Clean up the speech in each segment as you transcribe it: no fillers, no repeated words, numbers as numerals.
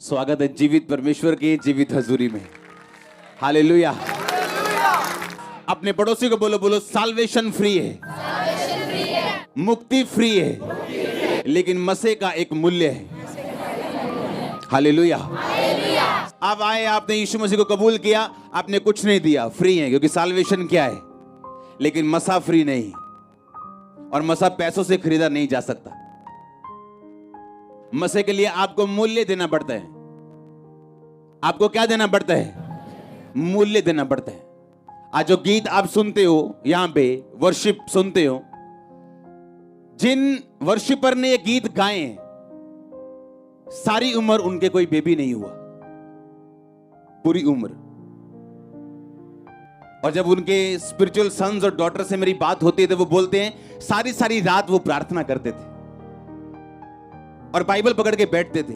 स्वागत है जीवित परमेश्वर की जीवित हजूरी में। हालेलुया। अपने पड़ोसी को बोलो, बोलो साल्वेशन फ्री है, मुक्ति फ्री है, लेकिन मसीह का एक मूल्य है। हालेलुया। अब आए, आपने यीशु मसीह को कबूल किया, आपने कुछ नहीं दिया, फ्री है, क्योंकि साल्वेशन क्या है, लेकिन मसा फ्री नहीं, और मसा पैसों से खरीदा नहीं जा सकता। मसीह के लिए आपको मूल्य देना पड़ता है। आपको क्या देना पड़ता है? मूल्य देना पड़ता है। आज जो गीत आप सुनते हो, यहां पे वर्शिप सुनते हो, जिन वर्शिपर ने ये गीत गाए, सारी उम्र उनके कोई बेबी नहीं हुआ, पूरी उम्र। और जब उनके स्पिरिचुअल सन्स और डॉटर से मेरी बात होती है तो वो बोलते हैं सारी सारी रात वो प्रार्थना करते थे और बाइबल पकड़ के बैठते थे,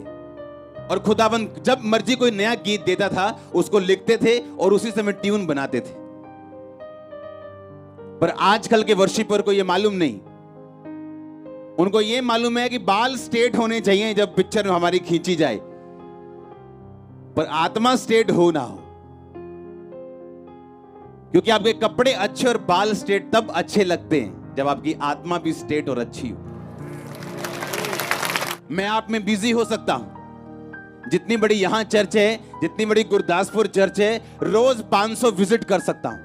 और खुदाबंद जब मर्जी कोई नया गीत देता था उसको लिखते थे और उसी समय ट्यून बनाते थे। पर आजकल के वर्शिपर को यह मालूम नहीं, उनको यह मालूम है कि बाल स्ट्रेट होने चाहिए जब पिक्चर हमारी खींची जाए, पर आत्मा स्ट्रेट हो ना हो। क्योंकि आपके कपड़े अच्छे और बाल स्ट्रेट तब अच्छे लगते हैं जब आपकी आत्मा भी स्ट्रेट और अच्छी हो। मैं आप में बिजी हो सकता हूं, जितनी बड़ी यहां चर्च है, जितनी बड़ी गुरदासपुर चर्च है, रोज 500 विजिट कर सकता हूं,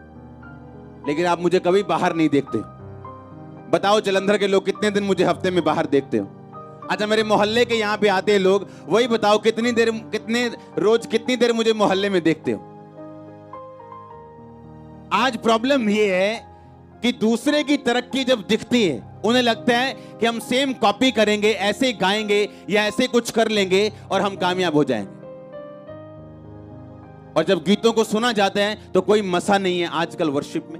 लेकिन आप मुझे कभी बाहर नहीं देखते। बताओ जलंधर के लोग कितने दिन मुझे हफ्ते में बाहर देखते हो? अच्छा, मेरे मोहल्ले के यहां पे आते हैं लोग, वही बताओ कितनी देर मुझे मोहल्ले में देखते हो? आज प्रॉब्लम ये है कि दूसरे की तरक्की जब दिखती है, उन्हें लगता है कि हम सेम कॉपी करेंगे, ऐसे गाएंगे या ऐसे कुछ कर लेंगे और हम कामयाब हो जाएंगे। और जब गीतों को सुना जाता है तो कोई मसा नहीं है। आजकल वर्शिप में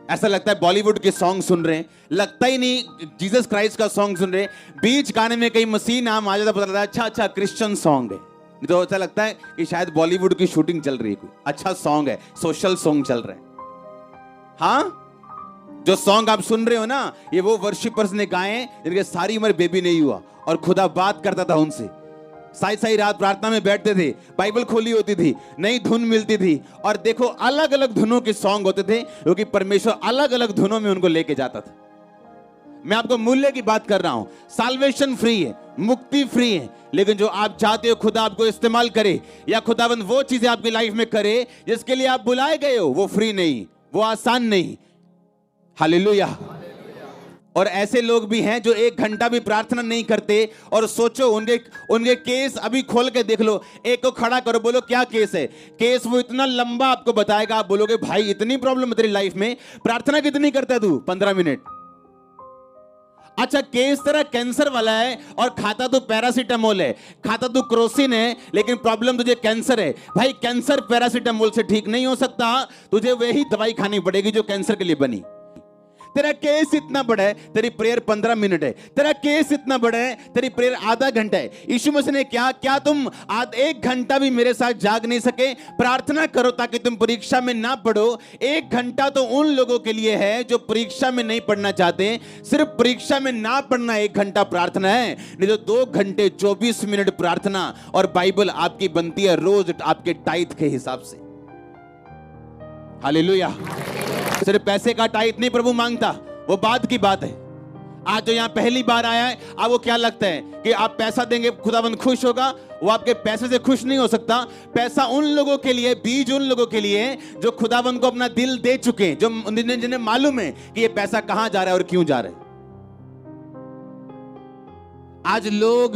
ऐसा लगता है बॉलीवुड के सॉन्ग सुन रहे हैं, लगता ही नहीं जीसस क्राइस्ट का सॉन्ग सुन रहे हैं। बीच गाने में कहीं मसीह नाम आ जाता, पता लगता है अच्छा क्रिश्चियन सॉन्ग है, तो ऐसा लगता है कि शायद बॉलीवुड की शूटिंग चल रही है, कोई अच्छा सॉन्ग है, सोशल सॉन्ग चल रहा है। हाँ, जो सॉन्ग आप सुन रहे हो ना, ये वो वर्शिपर्स ने गाए जिनके सारी उम्र बेबी नहीं हुआ, और खुदा बात करता था उनसे। साई साई रात प्रार्थना में बैठते थे, बाइबल खोली होती थी, नई धुन मिलती थी, और देखो अलग अलग धुनों के सॉन्ग होते थे, क्योंकि परमेश्वर अलग अलग धुनों में उनको लेके जाता था। मैं आपको मूल्य की बात कर रहा हूं। साल्वेशन फ्री है, मुक्ति फ्री है, लेकिन जो आप चाहते हो खुदा आपको इस्तेमाल करे, या खुदाबंद वो चीजें आपकी लाइफ में करे जिसके लिए आप बुलाए गए हो, वो फ्री नहीं, वो आसान नहीं। हालेलुया। और ऐसे लोग भी हैं जो 1 घंटा भी प्रार्थना नहीं करते, और सोचो उनके केस अभी खोल के देख लो, एक को खड़ा करो, बोलो क्या केस है। केस वो इतना लंबा आपको बताएगा, आप बोलोगे भाई इतनी प्रॉब्लम है तेरी लाइफ में, प्रार्थना कितनी करता है तू? 15 मिनट। अच्छा, केस तेरा कैंसर वाला है और खाता तो पैरासीटामोल है, खाता तो क्रोसिन है, लेकिन प्रॉब्लम तुझे कैंसर है। भाई कैंसर पैरासीटामोल से ठीक नहीं हो सकता, तुझे वही दवाई खानी पड़ेगी जो कैंसर के लिए बनी। तेरा केस इतना बड़ा है, तेरी प्रेयर 15 मिनट है। तेरा केस इतना बड़ा है, तेरी प्रेयर आधा घंटा है। यीशु मसीह ने क्या तुम 1 घंटा भी मेरे साथ जाग नहीं सके? प्रार्थना करो ताकि तुम परीक्षा में ना पढ़ो। 1 घंटा तो उन लोगों के लिए है जो परीक्षा में नहीं पढ़ना चाहते। सिर्फ परीक्षा में ना पढ़ना 1 घंटा प्रार्थना है, नहीं तो 2 घंटे 24 मिनट प्रार्थना और बाइबल आपकी बनती है रोज आपके टाइट के हिसाब से। हालेलुया। सिर्फ पैसे का टाइट नहीं प्रभु मांगता, वो बाद की बात है। आज जो यहां पहली बार आया है, आप वो क्या लगता है कि आप पैसा देंगे खुदाबंद खुश होगा? वो आपके पैसे से खुश नहीं हो सकता। पैसा उन लोगों के लिए, बीज उन लोगों के लिए जो खुदाबंद को अपना दिल दे चुके हैं, जो जिन्हें मालूम है कि ये पैसा कहां जा रहा है और क्यों जा रहा है। आज लोग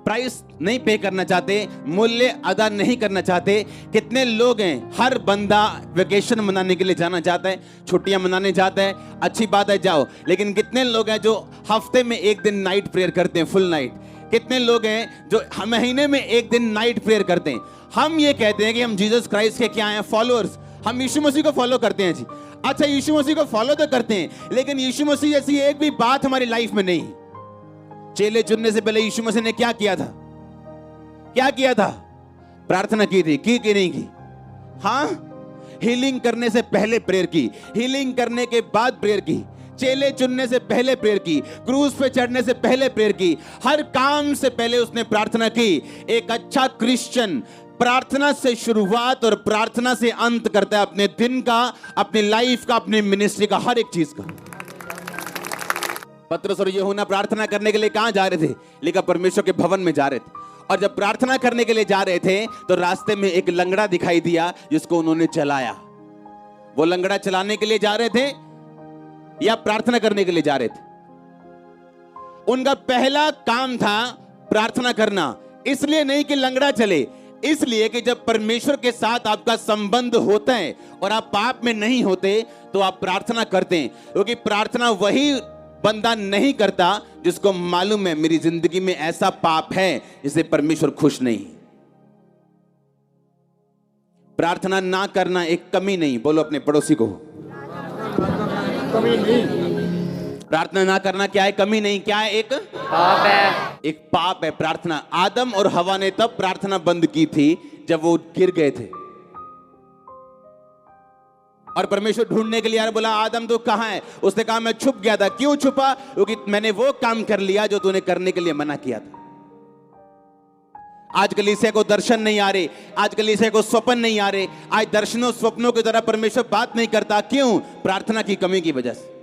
प्राइस नहीं पे करना चाहते, मूल्य अदा नहीं करना चाहते। कितने लोग हैं, हर बंदा वेकेशन मनाने के लिए जाना चाहता है, छुट्टियां मनाने जाता है, अच्छी बात है जाओ, लेकिन कितने लोग हैं जो हफ्ते में 1 दिन नाइट प्रेयर करते हैं, फुल नाइट? कितने लोग हैं जो महीने में 1 दिन नाइट प्रेयर करते हैं? हम ये कहते हैं कि हम जीसस क्राइस्ट के क्या हैं? फॉलोअर्स। हम यीशु मसीह को फॉलो करते हैं जी। अच्छा, यीशु मसीह को फॉलो तो करते हैं, लेकिन यीशु मसीह जैसी एक भी बात हमारी लाइफ में नहीं। चेले चुनने से पहले यीशु मसीह ने क्या किया था? क्या किया था? प्रार्थना की थी, की नहीं की? हाँ, हीलिंग करने से पहले प्रेयर की, हीलिंग करने के बाद प्रेयर की, चेले चुनने से पहले प्रेयर की, क्रूज पे चढ़ने से पहले प्रेयर की, हर काम से पहले उसने प्रार्थना की। एक अच्छा क्रिश्चियन प्रार्थना से शुरुआत और प्रार्थना से अंत करता है, अपने दिन का, अपनी लाइफ का, अपनी मिनिस्ट्री का, हर एक चीज का। पतरस और यूहन्ना प्रार्थना करने के लिए कहां जा रहे थे? लिखा परमेश्वर के भवन में जा रहे थे। और जब प्रार्थना करने के लिए जा रहे थे तो रास्ते में एक लंगड़ा दिखाई दिया जिसको उन्होंने चलाया। वो लंगड़ा चलाने के लिए जा रहे थे या प्रार्थना करने के लिए जा रहे थे? उनका पहला काम था प्रार्थना करना। इसलिए नहीं कि लंगड़ा चले, इसलिए कि जब परमेश्वर के साथ आपका संबंध होता है और आप पाप में नहीं होते तो आप प्रार्थना करते हैं, क्योंकि प्रार्थना वही बंदा नहीं करता जिसको मालूम है मेरी जिंदगी में ऐसा पाप है जिससे परमेश्वर खुश नहीं। प्रार्थना ना करना एक कमी नहीं, बोलो अपने पड़ोसी को, कमी नहीं। प्रार्थना ना करना क्या है? कमी नहीं। क्या है? एक पाप है। एक पाप है प्रार्थना। आदम और हवा ने तब प्रार्थना बंद की थी जब वो गिर गए थे और परमेश्वर ढूंढने के लिए यार बोला, आदम तू कहां है? उसने कहा मैं छुप गया था। क्यों छुपा? क्योंकि मैंने वो काम कर लिया जो तूने करने के लिए मना किया था। आज कलीसिया को दर्शन नहीं आ रहे, आज कलीसिया को स्वप्न नहीं आ रहे, आज दर्शनों स्वप्नों की तरह परमेश्वर बात नहीं करता। क्यों? प्रार्थना की कमी की वजह से।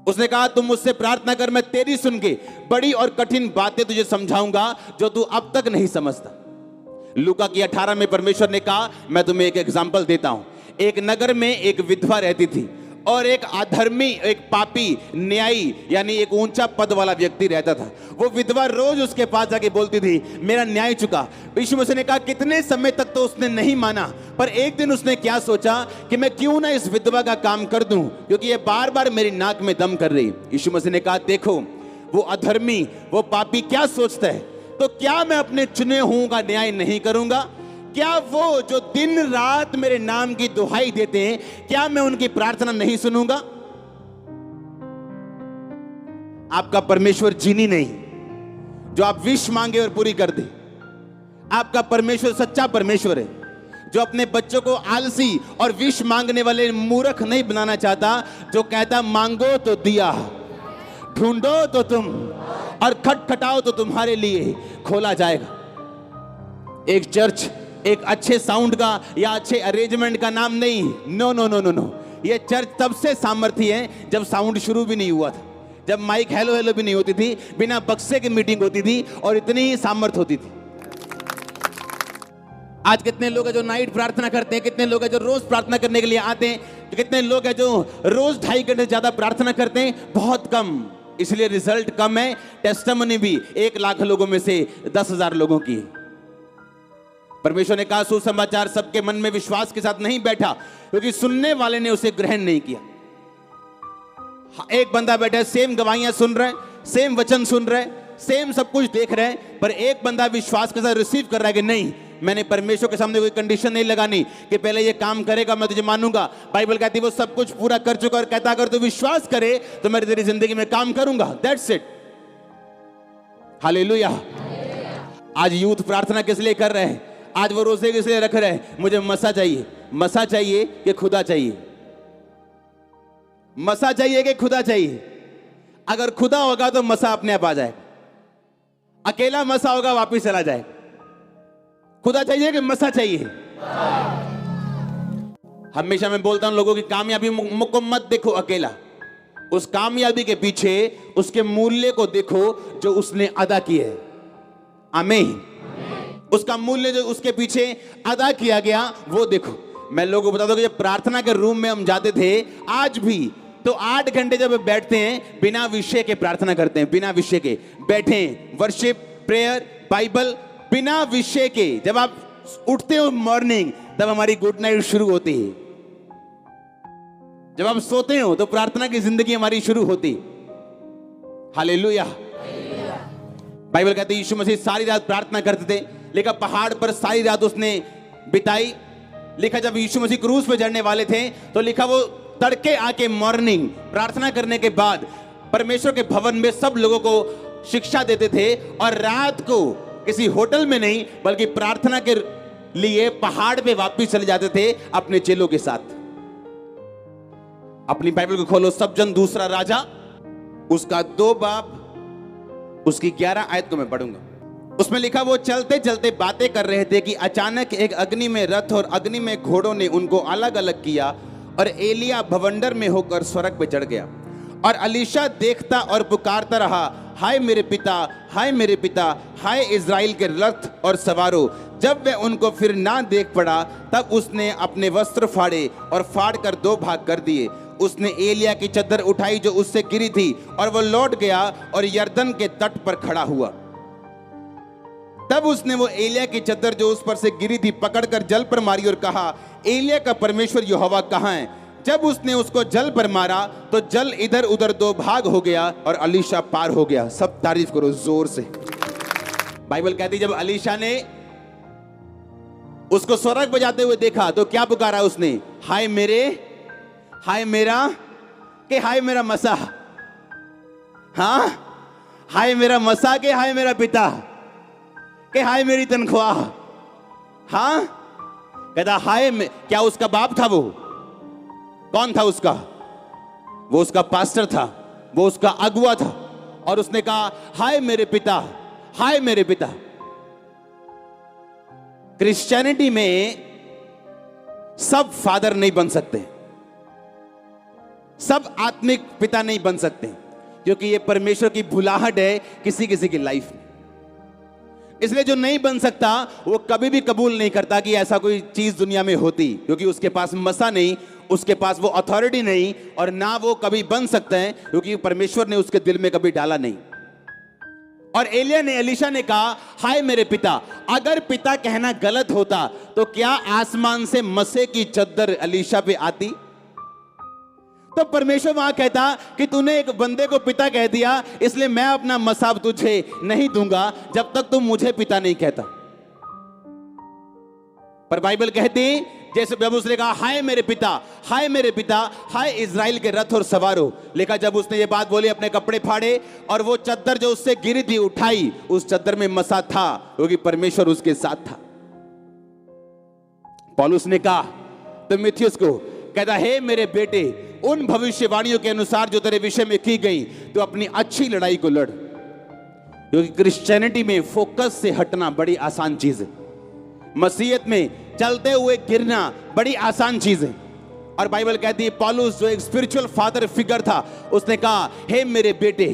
उसने कहा तुम मुझसे प्रार्थना कर, मैं तेरी सुन के बड़ी और कठिन बातें तुझे समझाऊंगा जो तू अब तक नहीं समझता। लूका की 18 में परमेश्वर ने कहा मैं तुम्हें एक एग्जाम्पल देता हूं। एक नगर में एक विधवा रहती थी और एक अधर्मी, एक पापी, न्यायी यानी एक ऊंचा पद वाला व्यक्ति रहता था। वो विधवा रोज उसके पास जाके बोलती थी मेरा न्याय चुका। यीशु मसीह ने कहा कितने समय तक तो उसने नहीं माना, पर एक दिन उसने क्या सोचा कि मैं क्यों ना इस विधवा का काम कर दूं, क्योंकि ये बार बार मेरी नाक में दम कर रही। यीशु मसीह ने कहा देखो वो अधर्मी, वो पापी क्या सोचता है, तो क्या मैं अपने चुने हुओं का न्याय नहीं करूंगा? क्या वो जो दिन रात मेरे नाम की दुहाई देते हैं, क्या मैं उनकी प्रार्थना नहीं सुनूंगा? आपका परमेश्वर जीनी नहीं जो आप विश मांगे और पूरी कर दे। आपका परमेश्वर सच्चा परमेश्वर है जो अपने बच्चों को आलसी और विश मांगने वाले मूर्ख नहीं बनाना चाहता, जो कहता मांगो तो दिया, ढूंढो तो तुम, और खटखटाओ तो तुम्हारे लिए खोला जाएगा। एक चर्च एक अच्छे साउंड का या अच्छे अरेंजमेंट का नाम नहीं। No no no no no, ये चर्च तब से सामर्थ्य है जब साउंड शुरू भी नहीं हुआ था, जब माइक हेलो हेलो भी नहीं होती थी, बिना बक्से की मीटिंग होती थी और इतनी ही सामर्थ्य होती थी। आज कितने लोग हैं जो नाइट प्रार्थना करते हैं, कितने लोग हैं जो रोज प्रार्थना करने के लिए आते हैं, तो कितने लोग हैं जो रोज 2.5 घंटे से ज्यादा प्रार्थना करते हैं? बहुत कम, इसलिए रिजल्ट कम है। टेस्टिमनी भी 1 लाख लोगों में से 10,000 लोगों की। परमेश्वर ने कहा सुसमाचार सबके मन में विश्वास के साथ नहीं बैठा, क्योंकि सुनने वाले ने उसे ग्रहण नहीं किया। एक बंदा बैठा है, सेम गवाहियां सुन रहा है, सेम वचन सुन रहा है, सेम सब कुछ देख रहे हैं, पर एक बंदा विश्वास के साथ रिसीव कर रहा है कि नहीं, मैंने परमेश्वर के सामने कोई कंडीशन नहीं लगानी कि पहले ये काम करेगा मैं तुझे मानूंगा। बाइबल कहती है वो सब कुछ पूरा कर चुका और कहता अगर तू विश्वास करे तो मैं तेरी जिंदगी में काम करूंगा। That's it. हालेलुया। आज यूथ प्रार्थना किस लिए कर रहे हैं? आज वो रोजे किस लिए रख रहे हैं? मुझे मसा चाहिए। मसा चाहिए कि खुदा चाहिए? मसा चाहिए कि खुदा चाहिए? अगर खुदा होगा तो मसा अपने आप आ जाए, अकेला मसा होगा वापिस चला जाए। खुदा चाहिए कि मसा चाहिए? हमेशा मैं बोलता हूं लोगों की कामयाबी को मत देखो अकेला, उस कामयाबी के पीछे उसके मूल्य को देखो जो उसने अदा किए है। आमीन। उसका मूल्य जो उसके पीछे अदा किया गया वो देखो। मैं लोगों को बता दूं कि जब प्रार्थना के रूम में हम जाते थे, आज भी तो 8 घंटे जब बैठते हैं बिना विषय के प्रार्थना करते हैं, बिना विषय के बैठे, वर्शिप, प्रेयर, बाइबल, बिना विषय के। जब आप उठते हो मॉर्निंग तब हमारी गुड नाइट शुरू होती है, जब आप सोते हो तो प्रार्थना की जिंदगी हमारी शुरू होती। हालेलुया। बाइबल कहती है यीशु मसीह सारी रात प्रार्थना करते थे, लिखा पहाड़ पर सारी रात उसने बिताई। लिखा जब यीशु मसीह क्रूस पे चढ़ने वाले थे तो लिखा वो तड़के आके मॉर्निंग प्रार्थना करने के बाद परमेश्वर के भवन में सब लोगों को शिक्षा देते थे, और रात को किसी होटल में नहीं बल्कि प्रार्थना के लिए पहाड़ पे वापस चले जाते थे अपने चेलों के साथ। अपनी बाइबल को खोलो, सब जन दूसरा राजा उसका 2 बाब उसकी 11 आयत को मैं पढ़ूंगा। उसमें लिखा, वो चलते चलते बातें कर रहे थे कि अचानक एक अग्नि में रथ और अग्नि में घोड़ों ने उनको अलग अलग किया और एलिया भवंडर में होकर स्वर्ग पे चढ़ गया। और अलीशा देखता और पुकारता रहा, हाय मेरे पिता, हाय मेरे पिता, हाय इज़राइल के रथ और सवारों। जब वह उनको फिर ना देख पड़ा तब उसने अपने वस्त्र फाड़े और फाड़ कर 2 भाग कर दिए। उसने एलिया की चद्दर उठाई जो उससे गिरी थी और वो लौट गया और यरदन के तट पर खड़ा हुआ। तब उसने वो एलिया की चद्दर जो उस पर से गिरी थी पकड़कर जल पर मारी और कहा, एलिया का परमेश्वर यहोवा कहाँ है? जब उसने उसको जल पर मारा तो जल इधर उधर 2 भाग हो गया और अलीशा पार हो गया। सब तारीफ करो जोर से। बाइबल कहती जब अलीशा ने उसको स्वर्ग बजाते हुए देखा तो क्या पुकारा उसने? हाय मेरे, हाय मेरा, के हाय मेरा मसाह, हाँ हाय मेरा मसाह, के हाय मेरा पिता, के हाय मेरी तनख्वाह। हाँ कहता हाय क्या उसका बाप था? वो कौन था उसका? वो उसका पास्टर था, वो उसका अगुआ था। और उसने कहा हाय मेरे पिता, हाय मेरे पिता। क्रिश्चियनिटी में सब फादर नहीं बन सकते, सब आत्मिक पिता नहीं बन सकते, क्योंकि ये परमेश्वर की भुलाहट है किसी किसी की लाइफ में। इसलिए जो नहीं बन सकता वो कभी भी कबूल नहीं करता कि ऐसा कोई चीज दुनिया में होती, क्योंकि उसके पास मसा नहीं, उसके पास वो अथॉरिटी नहीं, और ना वो कभी बन सकते हैं क्योंकि परमेश्वर ने उसके दिल में कभी डाला नहीं। और एलिया ने, एलीशा ने कहा हाय मेरे पिता। अगर पिता कहना गलत होता तो क्या आसमान से मसे की चद्दर एलीशा पे आती? तो परमेश्वर वहां कहता कि तूने एक बंदे को पिता कह दिया, इसलिए मैं अपना मसाब तुझे नहीं दूंगा जब तक तुम मुझे पिता नहीं कहता। पर बाइबल कहती जैसे जब उसने कहा हाय मेरे पिता, हाय मेरे पिता, हाय इज़राइल के रथ और सवारों, लिखा जब उसने ये बात बोली अपने कपड़े फाड़े और वो चद्दर जो उससे गिरी थी उठाई, उस चद्दर में मसा था क्योंकि परमेश्वर उसके साथ था। पौलुस ने कहा तीमुथियुस को, कहता हे मेरे बेटे, उन भविष्यवाणियों के अनुसार जो तेरे विषय में की गई तो अपनी अच्छी लड़ाई को लड़। क्योंकि क्रिश्चियनिटी में फोकस से हटना बड़ी आसान चीज है, मसीहत में चलते हुए गिरना बड़ी आसान चीज है। और बाइबल कहती है पौलुस जो एक स्पिरिचुअल फादर फिगर था, उसने कहा हे मेरे बेटे,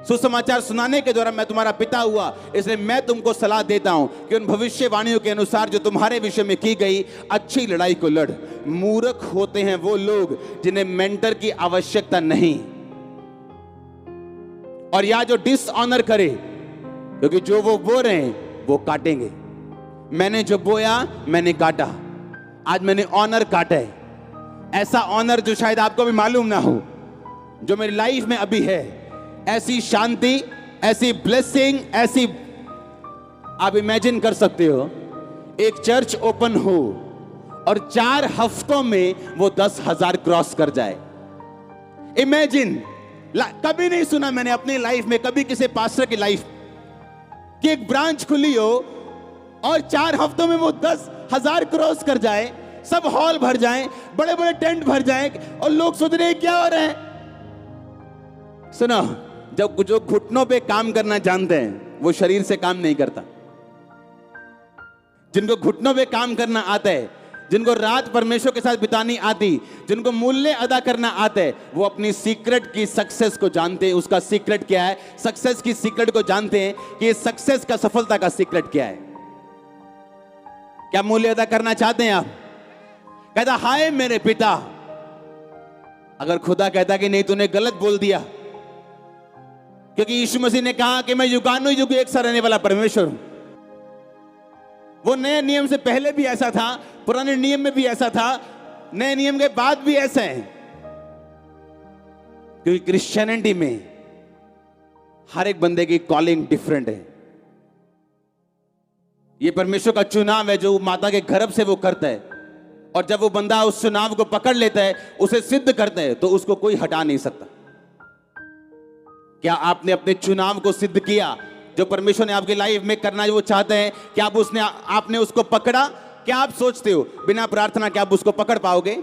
सुसमाचार सुनाने के द्वारा मैं तुम्हारा पिता हुआ, इसलिए मैं तुमको सलाह देता हूं कि उन भविष्यवाणियों के अनुसार जो तुम्हारे विषय में की गई अच्छी लड़ाई को लड़। मूर्ख होते हैं वो लोग जिन्हें मेंटर की आवश्यकता नहीं, और या जो डिसऑनर करे, क्योंकि जो वो बो रहे हैं वो काटेंगे। मैंने जो बोया मैंने काटा, आज मैंने ऑनर काटा है। ऐसा ऑनर जो शायद आपको भी मालूम ना हो, जो मेरी लाइफ में अभी है, ऐसी शांति, ऐसी ब्लेसिंग, ऐसी आप इमेजिन कर सकते हो एक चर्च ओपन हो और 4 हफ्तों में वो 10,000 क्रॉस कर जाए। इमेजिन, कभी नहीं सुना मैंने अपनी लाइफ में, कभी किसी पास्टर की लाइफ कि एक ब्रांच खुली हो और 4 हफ्तों में वो 10,000 क्रॉस कर जाए, सब हॉल भर जाएं, बड़े बड़े टेंट भर जाएं और लोग सोच रहे हैं क्या हो रहा है। सुनो, जब जो घुटनों पे काम करना जानते हैं वो शरीर से काम नहीं करता। जिनको घुटनों पे काम करना आता है, जिनको रात परमेश्वर के साथ बितानी आती, जिनको मूल्य अदा करना आता है, वो अपनी सीक्रेट की सक्सेस को जानते हैं। उसका सीक्रेट क्या है? सक्सेस की सीक्रेट को जानते हैं कि सक्सेस का, सफलता का सीक्रेट क्या है। क्या मूल्य अदा करना चाहते हैं आप? कहता हाय मेरे पिता। अगर खुदा कहता कि नहीं तूने गलत बोल दिया, क्योंकि यीशु मसीह ने कहा कि मैं युगानुयुग एक सा रहने वाला परमेश्वर हूं। वो नए नियम से पहले भी ऐसा था, पुराने नियम में भी ऐसा था, नए नियम के बाद भी ऐसा है। क्योंकि क्रिश्चियनिटी में हर एक बंदे की कॉलिंग डिफरेंट है। ये परमेश्वर का चुनाव है जो माता के गर्भ से वो करता है, और जब वो बंदा उस चुनाव को पकड़ लेता है, उसे सिद्ध करता है, तो उसको कोई हटा नहीं सकता। क्या आपने अपने चुनाव को सिद्ध किया? जो परमेश्वर ने आपकी लाइफ में करना वो चाहते हैं, क्या आपने उसको पकड़ा? क्या आप सोचते हो बिना प्रार्थना क्या आप उसको पकड़ पाओगे?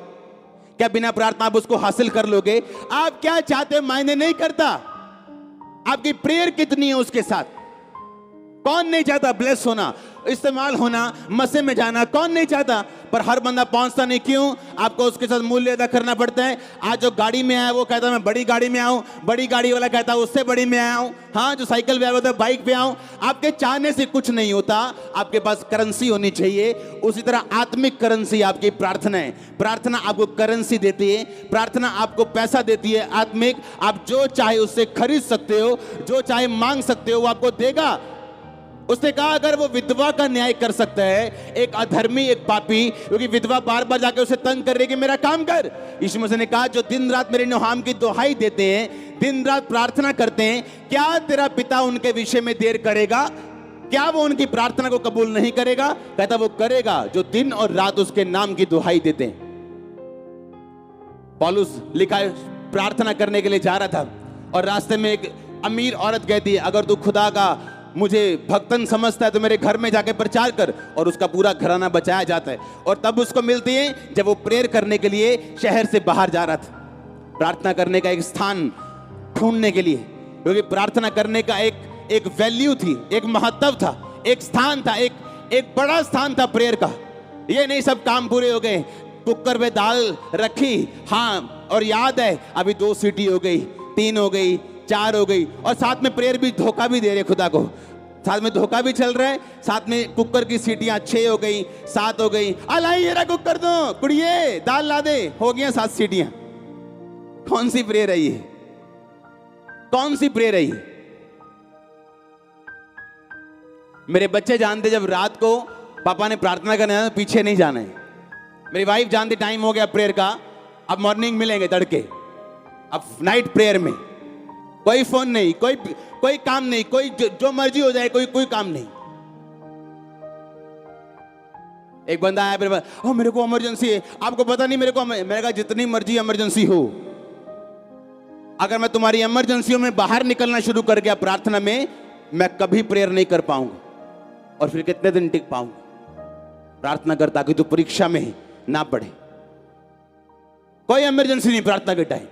क्या बिना प्रार्थना आप उसको हासिल कर लोगे? आप क्या चाहते हो मायने नहीं करता, आपकी प्रेयर कितनी है उसके साथ। कौन नहीं चाहता ब्लेस होना, इस्तेमाल होना, मसे में जाना, कौन नहीं चाहता? पर हर बंदा पहुंचता नहीं। क्यों? आपको उसके साथ मूल्य अदा करना पड़ता है। आज जो गाड़ी में आया वो कहता है मैं बड़ी गाड़ी में आऊं, बड़ी गाड़ी वाला कहता है उससे बड़ी में आया हूं, हाँ जो साइकिल पे आया होता है बाइक पे आऊं। आपके चाहने से कुछ नहीं होता, आपके पास करेंसी होनी चाहिए। उसी तरह आत्मिक करेंसी आपकी प्रार्थना है। प्रार्थना आपको करेंसी देती है, प्रार्थना आपको पैसा देती है आत्मिक। आप जो चाहे उससे खरीद सकते हो, जो चाहे मांग सकते हो, वो आपको देगा। उसने कहा अगर वो विधवा का न्याय कर सकता है, एक अधर्मी, एक पापी, क्योंकि विधवा बार बार जाके उसे तंग कर रही कि मेरा काम कर। यीशु मसीह ने कहा जो दिन रात मेरे नाम की दुहाई देते हैं, दिन रात प्रार्थना करते हैं, क्या तेरा पिता उनके विषय में देर करेगा? क्या वो उनकी प्रार्थना को कबूल नहीं करेगा? कहता वो करेगा जो दिन और रात उसके नाम की दुहाई देते हैं। पौलुस लिखा है प्रार्थना करने के लिए जा रहा था और रास्ते में एक अमीर औरत कहती है अगर तू खुदा का मुझे भक्तन समझता है तो मेरे घर में जाके प्रचार कर, और उसका पूरा घराना बचाया जाता है। और तब उसको मिलती है जब वो प्रेयर करने के लिए शहर से बाहर जा रहा था, प्रार्थना करने का एक स्थान ढूंढने के लिए, क्योंकि प्रार्थना करने का एक वैल्यू थी, एक महत्व था, एक स्थान था, एक बड़ा स्थान था प्रेयर का। ये नहीं सब काम पूरे हो गए, कुकर में दाल रखी, हाँ और याद है अभी 2 सीटी हो गई, 3 हो गई, 4 हो गई, और साथ में प्रेयर भी धोखा भी दे रहे खुदा को, साथ में धोखा भी चल रहा है, साथ में कुकर की सीटियां 6 हो गई, 7 हो गई, अलाई ये कुकर दो कुड़िए दाल ला दे, हो गया 7 सीटियां। कौन सी प्रेयर है ये? कौन सी प्रेयर है ये? मेरे बच्चे जानते जब रात को पापा ने प्रार्थना करना है तो पीछे नहीं जाना है। मेरी वाइफ जानती टाइम हो गया प्रेयर का, अब मॉर्निंग मिलेंगे तड़के, अब नाइट प्रेयर में कोई फोन नहीं, कोई काम नहीं, कोई जो मर्जी हो जाए, कोई काम नहीं। एक बंदा आया मेरे पास, ओ मेरे को इमरजेंसी है, आपको पता नहीं मेरे को। मैंने कहा जितनी मर्जी इमरजेंसी हो, अगर मैं तुम्हारी इमरजेंसियों में बाहर निकलना शुरू कर गया प्रार्थना में, मैं कभी प्रेयर नहीं कर पाऊंगा, और फिर कितने दिन टिक पाऊंगा। प्रार्थना कर ताकि तू परीक्षा में ना पढ़े। कोई इमरजेंसी नहीं प्रार्थना के टाइम।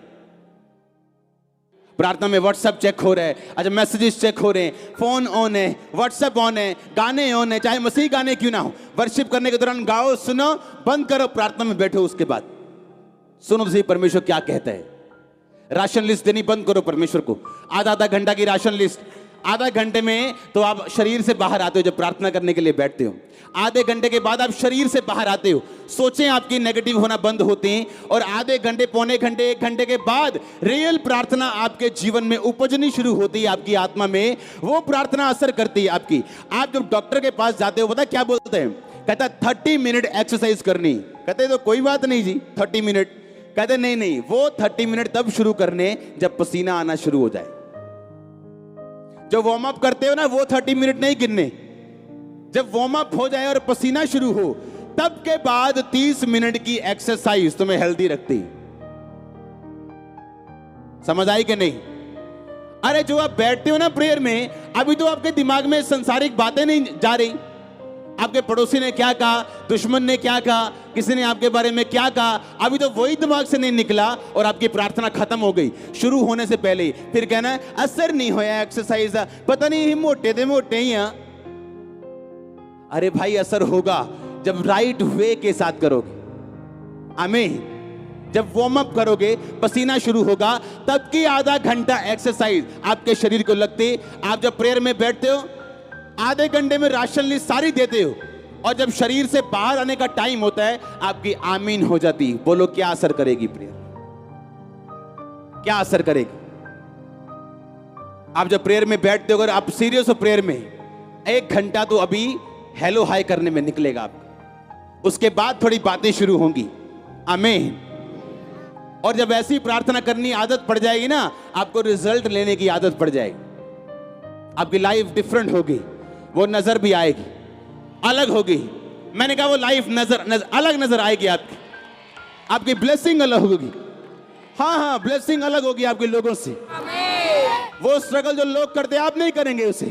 प्रार्थना में व्हाट्सएप चेक हो रहा है, अच्छा मैसेजेस चेक हो रहे हैं, फोन ऑन है, व्हाट्सएप ऑन है, गाने ऑन है, चाहे मसीह गाने क्यों ना हो। वर्शिप करने के दौरान गाओ, सुनो, बंद करो, प्रार्थना में बैठो, उसके बाद सुनो सही परमेश्वर क्या कहता है। राशन लिस्ट देनी बंद करो परमेश्वर को, आधा घंटा की राशन लिस्ट। आधा घंटे में तो आप शरीर से बाहर आते हो जब प्रार्थना करने के लिए बैठते हो, आधे घंटे के बाद आप शरीर से बाहर आते हो, सोचें आपकी नेगेटिव होना बंद होती हैं, और आधे घंटे, पौने घंटे, 1 घंटे के बाद रियल प्रार्थना आपके जीवन में उपजनी शुरू होती है, आपकी आत्मा में वो प्रार्थना असर करती है आपकी। आप जब डॉक्टर के पास जाते हो, पता क्या बोलते हैं? कहता 30 मिनट एक्सरसाइज करनी। कहते तो कोई बात नहीं जी 30 मिनट। कहते नहीं, वो 30 मिनट तब शुरू करने जब पसीना आना शुरू हो जाए। जो वार्म अप करते हो ना, वो 30 मिनट नहीं गिनने, जब वार्म अप हो जाए और पसीना शुरू हो, तब के बाद 30 मिनट की एक्सरसाइज तुम्हें हेल्दी रखती। समझ आई कि नहीं? अरे जो आप बैठते हो ना प्रेयर में, अभी तो आपके दिमाग में संसारिक बातें नहीं जा रही। आपके पड़ोसी ने क्या कहा, दुश्मन ने क्या कहा, किसी ने आपके बारे में क्या कहा, अभी तो वही दिमाग से नहीं निकला और आपकी प्रार्थना खत्म हो गई शुरू होने से पहले ही। फिर कहना असर नहीं होया एक्सरसाइज, पता नहीं मोटे थे मोटे ही। अरे भाई असर होगा जब राइट वे के साथ करोगे। आमीन। जब वार्म अप करोगे, पसीना शुरू होगा, तब की आधा घंटा एक्सरसाइज आपके शरीर को लगती। आप जब प्रेयर में बैठते हो, आधे घंटे में राशन लिस्ट सारी देते हो, और जब शरीर से बाहर आने का टाइम होता है, आपकी आमीन हो जाती। बोलो क्या असर करेगी प्रेयर? क्या असर करेगी? आप जब प्रेयर में बैठते हो, अगर आप सीरियस हो प्रेयर में, 1 घंटा तो अभी हेलो हाय करने में निकलेगा आपका, उसके बाद थोड़ी बातें शुरू होंगी। आमीन। और जब ऐसी प्रार्थना करनी आदत पड़ जाएगी ना, आपको रिजल्ट लेने की आदत पड़ जाएगी, आपकी लाइफ डिफरेंट होगी, वो नजर भी आएगी, अलग होगी। मैंने कहा वो लाइफ अलग नजर आएगी आपकी ब्लेसिंग अलग होगी। हाँ, ब्लेसिंग अलग होगी आपके लोगों से। वो स्ट्रगल जो लोग करते आप नहीं करेंगे उसे।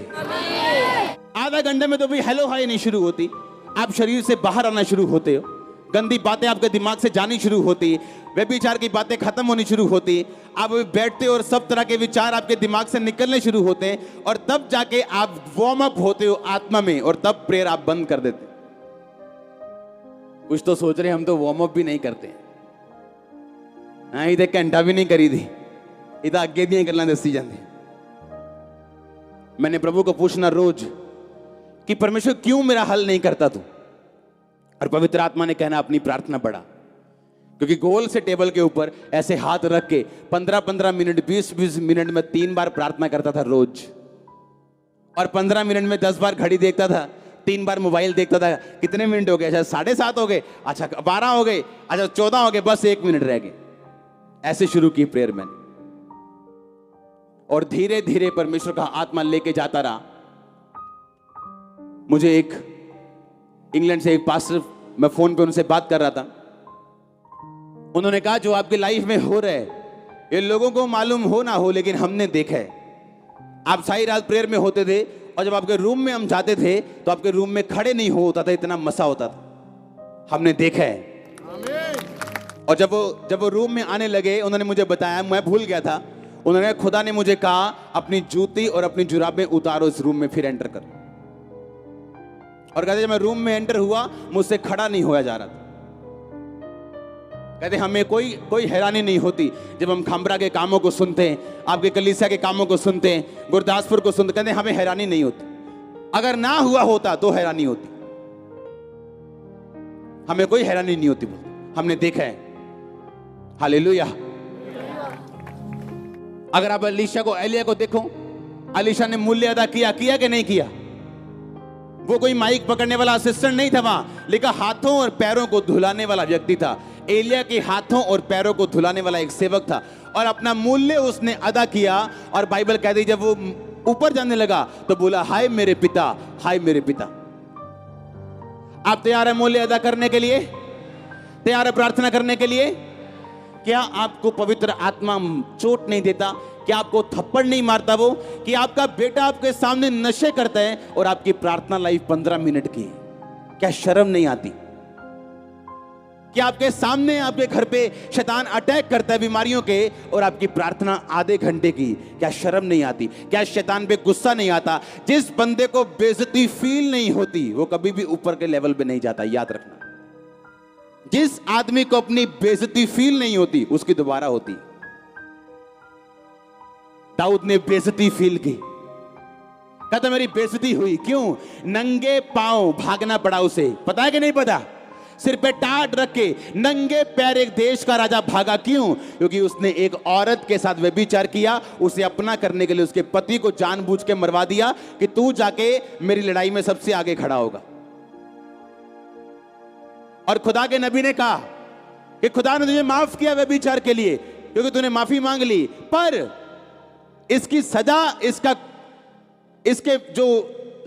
आधा घंटे में तो भी हेलो हाय नहीं शुरू होती, आप शरीर से बाहर आना शुरू होते हो। गंदी बातें आपके दिमाग से जानी शुरू होती, व्यभिचार की बातें खत्म होनी शुरू होती, आप बैठते हो और सब तरह के विचार आपके दिमाग से निकलने शुरू होते हैं, और तब जाके आप वार्म अप होते हो आत्मा में, और तब प्रेयर आप बंद कर देते। कुछ तो सोच रहे हम तो वार्म अप भी नहीं करते। हाँ, इधर घंटा भी नहीं करी थी, इधर आगे दियां गल्लां दसी जांदी। मैंने प्रभु को पूछना रोज कि परमेश्वर क्यों मेरा हल नहीं करता तू, और पवित्र आत्मा ने कहना अपनी प्रार्थना बढ़ा। क्योंकि गोल से टेबल के ऊपर ऐसे हाथ रख के 15-15 मिनट 20-20 मिनट में 3 बार प्रार्थना करता था रोज, और 15 मिनट में 10 बार घड़ी देखता था, 3 बार मोबाइल देखता था। कितने मिनट हो गए? अच्छा 7:30 हो गए, अच्छा 12 हो गए, अच्छा 14 हो गए, बस 1 मिनट रह गए। ऐसे शुरू की प्रेयर मैंने, और धीरे धीरे परमेश्वर का आत्मा लेके जाता रहा। मुझे एक इंग्लैंड से एक पास्टर, मैं फोन पे उनसे बात कर रहा था, उन्होंने कहा जो आपकी लाइफ में हो रहा है ये लोगों को मालूम हो ना हो, लेकिन हमने देखा है। आप सारी रात प्रेयर में होते थे, और जब आपके रूम में हम जाते थे तो आपके रूम में खड़े नहीं हो होता था, इतना मसा होता था, हमने देखा है। और जब वो रूम में आने लगे, उन्होंने मुझे बताया, मैं भूल गया था, उन्होंने, खुदा ने मुझे कहा अपनी जूती और अपनी जुराबें उतारो, इस रूम में फिर एंटर कर। और कहते जब मैं रूम में एंटर हुआ, मुझसे खड़ा नहीं होया जा रहा था। कहते हमें कोई हैरानी नहीं होती जब हम खामरा के कामों को सुनते हैं, आपके कलीसिया के कामों को सुनते हैं, गुरदासपुर को सुनते, कहते हमें हैरानी नहीं होती। अगर ना हुआ होता तो हैरानी होती, हमें कोई हैरानी नहीं होती, हमने देखा है। हालेलुया। अगर आप एलिया को देखो, एलीशा ने मूल्य अदा किया कि नहीं किया? वो कोई माइक पकड़ने वाला असिस्टेंट नहीं था, वहां लिखा हाथों और पैरों को धुलाने वाला व्यक्ति था। एलिया के हाथों और पैरों को धुलाने वाला एक सेवक था, और अपना मूल्य उसने अदा किया। और बाइबल कहती जब वो ऊपर जाने लगा तो बोला, हाय मेरे पिता, हाय मेरे पिता। आप तैयार है मूल्य अदा करने के लिए? तैयार है प्रार्थना करने के लिए? क्या आपको पवित्र आत्मा चोट नहीं देता? क्या आपको थप्पड़ नहीं मारता वो? कि आपका बेटा आपके सामने नशे करता है और आपकी प्रार्थना लाइफ 15 मिनट की है, क्या शर्म नहीं आती? कि आपके सामने आपके घर पे शैतान अटैक करता है बीमारियों के, और आपकी प्रार्थना आधे घंटे की, क्या शर्म नहीं आती? क्या शैतान पे गुस्सा नहीं आता? जिस बंदे को बेइज्जती फील नहीं होती वो कभी भी ऊपर के लेवल पे नहीं जाता, याद रखना। जिस आदमी को अपनी बेइज्जती फील नहीं होती उसकी दोबारा होती। दाऊद ने बेइज्जती फील की, कहता मेरी बेइज्जती हुई। क्यों? नंगे पांव भागना पड़ा उसे, पता है कि नहीं पता? सिर पे टाट रख के नंगे पैर एक देश का राजा भागा। क्यों? क्योंकि उसने एक औरत के साथ व्यभिचार किया, उसे अपना करने के लिए उसके पति को जानबूझ के मरवा दिया कि तू जाके मेरी लड़ाई में सबसे आगे खड़ा होगा। और खुदा के नबी ने कहा कि खुदा ने तुझे माफ किया व्यभिचार के लिए, क्योंकि तूने माफी मांग ली, पर इसकी सजा, इसके जो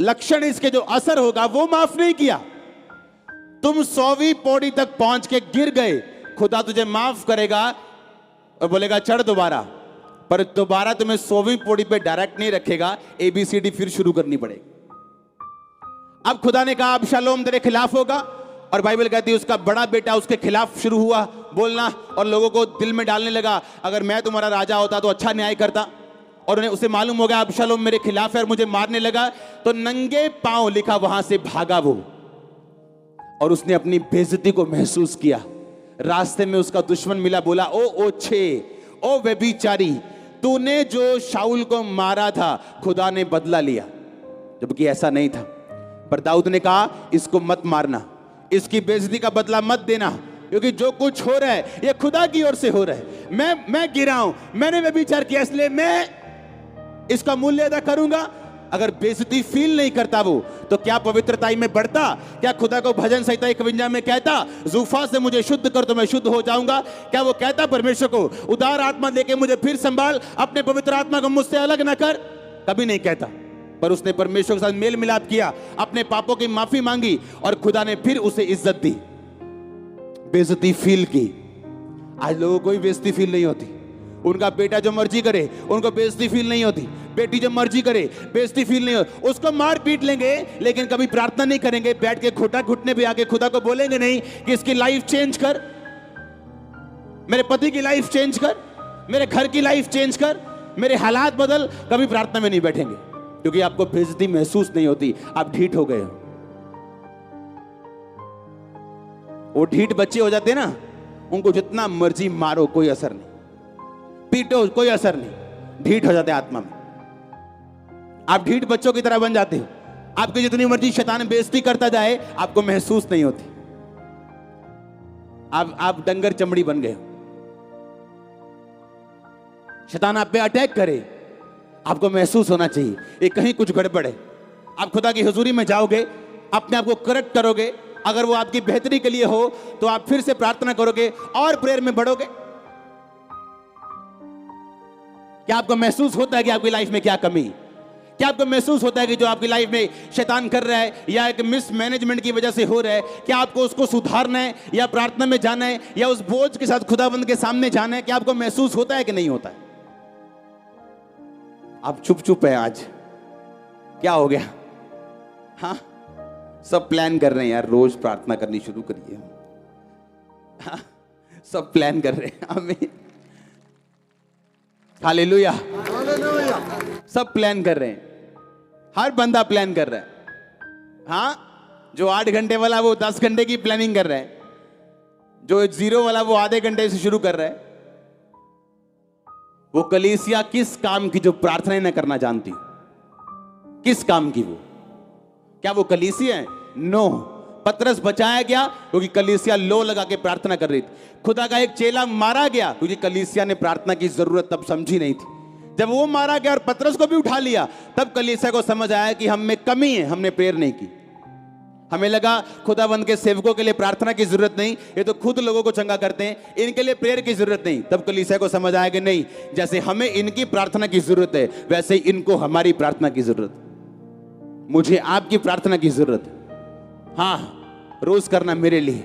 लक्षण, इसके जो असर होगा वो माफ नहीं किया। तुम 100वीं पौड़ी तक पहुंच के गिर गए, खुदा तुझे माफ करेगा और बोलेगा चढ़ दोबारा, पर दोबारा तुम्हें 100वीं पौड़ी पे डायरेक्ट नहीं रखेगा, ABCD फिर शुरू करनी पड़ेगी। अब खुदा ने कहा अबशालोम तेरे खिलाफ होगा, और बाइबल कहती है उसका बड़ा बेटा उसके खिलाफ शुरू हुआ बोलना, और लोगों को दिल में डालने लगा अगर मैं तुम्हारा राजा होता तो अच्छा न्याय करता। और उन्हें उसे मालूम हो गया अबशालोम मेरे खिलाफ है और मुझे मारने लगा, तो नंगे पांव लिखा वहां से भागा वो, और उसने अपनी बेइज्जती को महसूस किया। रास्ते में उसका दुश्मन मिला, बोला ओ ओछे, ओ व्यभिचारी, तूने जो शाऊल को मारा था खुदा ने बदला लिया, जबकि ऐसा नहीं था। पर दाऊद ने कहा इसको मत मारना, इसकी बेइज्जती का बदला मत देना, क्योंकि जो कुछ हो रहा है ये खुदा की ओर से हो रहा है। मैं गिरा हूं, मैंने व्यभिचार किया, इसलिए मैं इसका मूल्य अदा करूंगा। अगर बेइज्जती फील नहीं करता वो, तो क्या पवित्रताई में बढ़ता? क्या खुदा को भजन संहिता 51 में कहता जूफा से मुझे शुद्ध कर तो मैं शुद्ध हो जाऊंगा? क्या वो कहता परमेश्वर को उदार आत्मा देके मुझे फिर संभाल, अपने पवित्र आत्मा को मुझसे अलग ना कर? कभी नहीं कहता। पर उसने परमेश्वर के साथ मेल मिलाप किया, अपने पापों की माफी मांगी, और खुदा ने फिर उसे इज्जत दी, बेइज्जती फील की। आज लोगों को कोई बेइज्जती फील नहीं होती, उनका बेटा जो मर्जी करे उनको बेइज्जती फील नहीं होती, बेटी जो मर्जी करे बेइज्जती फील नहीं होती, उसको मार पीट लेंगे लेकिन कभी प्रार्थना नहीं करेंगे, बैठ के घुटने पे आके खुदा को बोलेंगे नहीं कि इसकी लाइफ चेंज कर, मेरे पति की लाइफ चेंज कर, मेरे घर की लाइफ चेंज कर, मेरे हालात बदल। कभी प्रार्थना में नहीं बैठेंगे क्योंकि आपको बेइज्जती महसूस नहीं होती, आप ढीठ हो गए हो। वो ढीठ बच्चे हो जाते हैं ना, उनको जितना मर्जी मारो कोई असर नहीं, पीटो कोई असर नहीं, ढीठ हो जाते हैं आत्मा में। आप ढीठ बच्चों की तरह बन जाते हो, आपकी जितनी मर्जी शैतान बेइज्जती करता जाए आपको महसूस नहीं होती, आप डंगर चमड़ी बन गए। शैतान आप पे अटैक करे, आपको महसूस होना चाहिए ये कहीं कुछ गड़बड़ है। आप खुदा की हुजूरी में जाओगे, अपने आप को करेक्ट करोगे, अगर वो आपकी बेहतरी के लिए हो तो आप फिर से प्रार्थना करोगे और प्रेयर में बढ़ोगे। क्या आपको महसूस होता है कि आपकी लाइफ में क्या कमी, क्या आपको महसूस होता है कि जो आपकी लाइफ में शैतान कर रहा है या एक मिसमैनेजमेंट की वजह से हो रहा है, क्या आपको उसको सुधारना है या प्रार्थना में जाना है या उस बोझ के साथ खुदाबंद के सामने जाना है? क्या आपको महसूस होता है कि नहीं होता है? आप चुप चुप है आज, क्या हो गया? हाँ, सब प्लान कर रहे हैं यार, रोज प्रार्थना करनी शुरू करिए। हाँ, सब प्लान कर रहे हैं। आमीन, हालेलुया। सब प्लान कर रहे हैं, हर बंदा प्लान कर रहा है। हाँ, जो 8 घंटे वाला वो 10 घंटे की प्लानिंग कर रहा है, जो 0 वाला वो आधे घंटे से शुरू कर रहा है। वो कलीसिया किस काम की जो प्रार्थना न करना जानती, किस काम की? वो क्या वो कलीसिया है? नो। पतरस बचाया गया क्योंकि कलीसिया लो लगा के प्रार्थना कर रही थी। खुदा का एक चेला मारा गया क्योंकि कलीसिया ने प्रार्थना की जरूरत तब समझी नहीं थी। जब वो मारा गया और पतरस को भी उठा लिया, तब कलीसिया को समझ आया कि हम में कमी है, हमने प्रेयर नहीं की। हमें लगा खुदाबंद के सेवकों के लिए प्रार्थना की जरूरत नहीं, ये तो खुद लोगों को चंगा करते हैं, इनके लिए प्रेयर की जरूरत नहीं। तब कलीसिया को समझ आया कि नहीं, जैसे हमें इनकी प्रार्थना की जरूरत है वैसे ही इनको हमारी प्रार्थना की जरूरत, मुझे आपकी प्रार्थना की जरूरत है। हाँ, रोज करना मेरे लिए।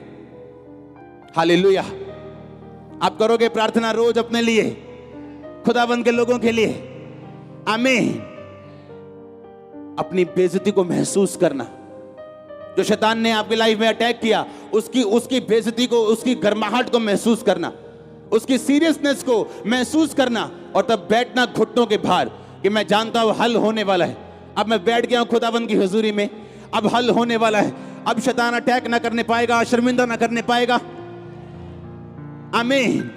हालेलुया। आप करोगे प्रार्थना रोज अपने लिए, खुदाबंद के लोगों के लिए। आमीन। अपनी बेइज्जती को महसूस करना, जो शैतान ने आपकी लाइफ में अटैक किया उसकी बेइज्जती को, उसकी गर्माहट को महसूस करना, उसकी सीरियसनेस को महसूस करना, और तब बैठना घुटनों के भार कि मैं जानता हूं हल होने वाला है। अब मैं बैठ गया हूं खुदाबंद की हुजूरी में, अब हल होने वाला है, अब शैतान अटैक ना करने पाएगा, शर्मिंदा ना करने पाएगा। आमीन।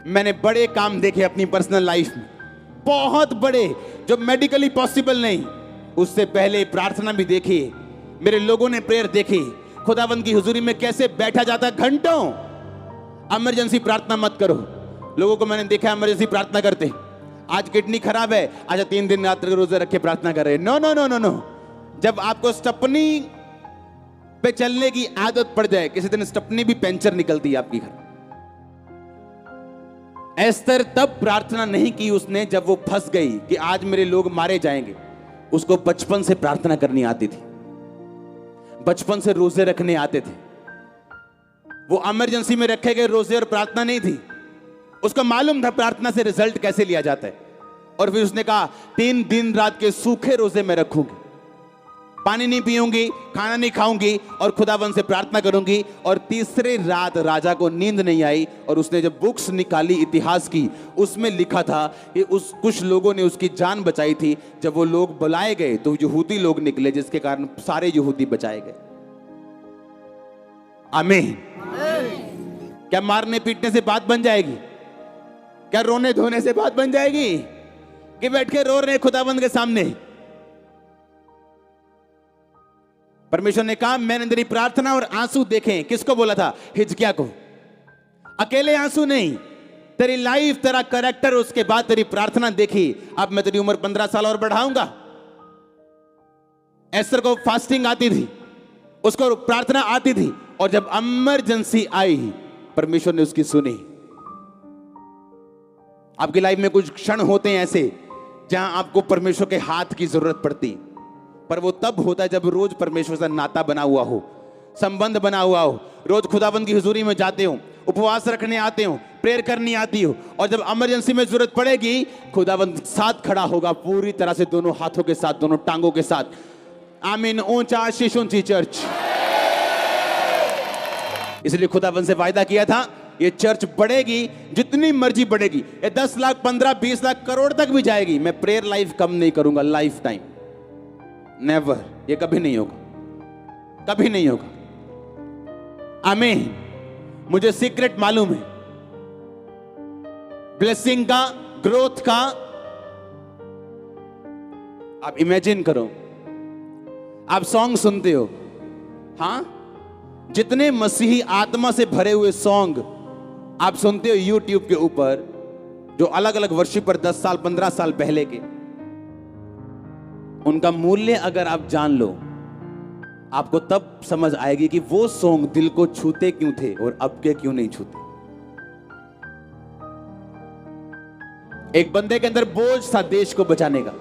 मैंने बड़े काम देखे अपनी पर्सनल लाइफ में, बहुत बड़े, जो मेडिकली पॉसिबल नहीं, उससे पहले प्रार्थना भी देखी। मेरे लोगों ने प्रेयर देखी, खुदाबंद की हुजूरी में कैसे बैठा जाता है घंटों। इमरजेंसी प्रार्थना मत करो। लोगों को मैंने देखा इमरजेंसी प्रार्थना करते, आज किडनी खराब है, आज 3 दिन रात रोजे रख के प्रार्थना कर रहे हैं। No no no no no. जब आपको स्टपनी पे चलने की आदत पड़ जाए, किसी दिन स्टपनी भी पंचर निकलती है आपकी घर। एस्तर तब प्रार्थना नहीं की उसने जब वो फंस गई कि आज मेरे लोग मारे जाएंगे। उसको बचपन से प्रार्थना करनी आती थी, बचपन से रोजे रखने आते थे। वो इमरजेंसी में रखे गए रोजे और प्रार्थना नहीं थी, उसको मालूम था प्रार्थना से रिजल्ट कैसे लिया जाता है। और फिर उसने कहा 3 दिन रात के सूखे रोजे में रखूंगी, पानी नहीं पीऊंगी, खाना नहीं खाऊंगी और खुदाबंद से प्रार्थना करूंगी। और तीसरे रात राजा को नींद नहीं आई, और उसने जब बुक्स निकाली इतिहास की, उसमें लिखा था कि कुछ लोगों ने उसकी जान बचाई थी। जब वो लोग बुलाए गए तो यहूदी लोग निकले, जिसके कारण सारे यहूदी बचाए गए। आमीन। क्या मारने पीटने से बात बन जाएगी? क्या रोने धोने से बात बन जाएगी कि बैठ के रो रहे खुदाबंद के सामने? परमेश्वर ने कहा मैंने तेरी प्रार्थना और आंसू देखे। किसको बोला था? हिजकिय्याह को। अकेले आंसू नहीं, तेरी लाइफ, तेरा कैरेक्टर, उसके बाद तेरी प्रार्थना देखी। अब मैं तेरी उम्र 15 साल और बढ़ाऊंगा। एस्तर को फास्टिंग आती थी, उसको प्रार्थना आती थी, और जब इमरजेंसी आई परमेश्वर ने उसकी सुनी। आपकी लाइफ में कुछ क्षण होते हैं ऐसे जहां आपको परमेश्वर के हाथ की जरूरत पड़ती, पर वो तब होता है जब रोज परमेश्वर से नाता बना हुआ हो, संबंध बना हुआ हो, रोज खुदाबंद की हुजूरी में जाते हो, उपवास रखने आते हो, प्रेयर करनी आती हो, और जब इमरजेंसी में जरूरत पड़ेगी खुदाबंद साथ खड़ा होगा पूरी तरह से, दोनों हाथों के साथ, दोनों टांगों के साथ। आमीन। ऊंचा आशीष ऊंची चर्च। इसलिए खुदाबंद से वायदा किया था ये चर्च बढ़ेगी, जितनी मर्जी बढ़ेगी, ये 10 लाख 15 20 लाख करोड़ तक भी जाएगी, मैं प्रेयर लाइफ कम नहीं करूंगा लाइफ टाइम, नेवर। ये कभी नहीं होगा, कभी नहीं होगा। आमीन। मुझे सीक्रेट मालूम है ब्लेसिंग का, ग्रोथ का। आप इमेजिन करो, आप सॉन्ग सुनते हो, हां, जितने मसीही आत्मा से भरे हुए सॉन्ग आप सुनते हो यूट्यूब के ऊपर, जो अलग अलग वर्शिपर 10 साल 15 साल पहले के, उनका मूल्य अगर आप जान लो, आपको तब समझ आएगी कि वो सॉन्ग दिल को छूते क्यों थे और अब के क्यों नहीं छूते। एक बंदे के अंदर बोझ था देश को बचाने का,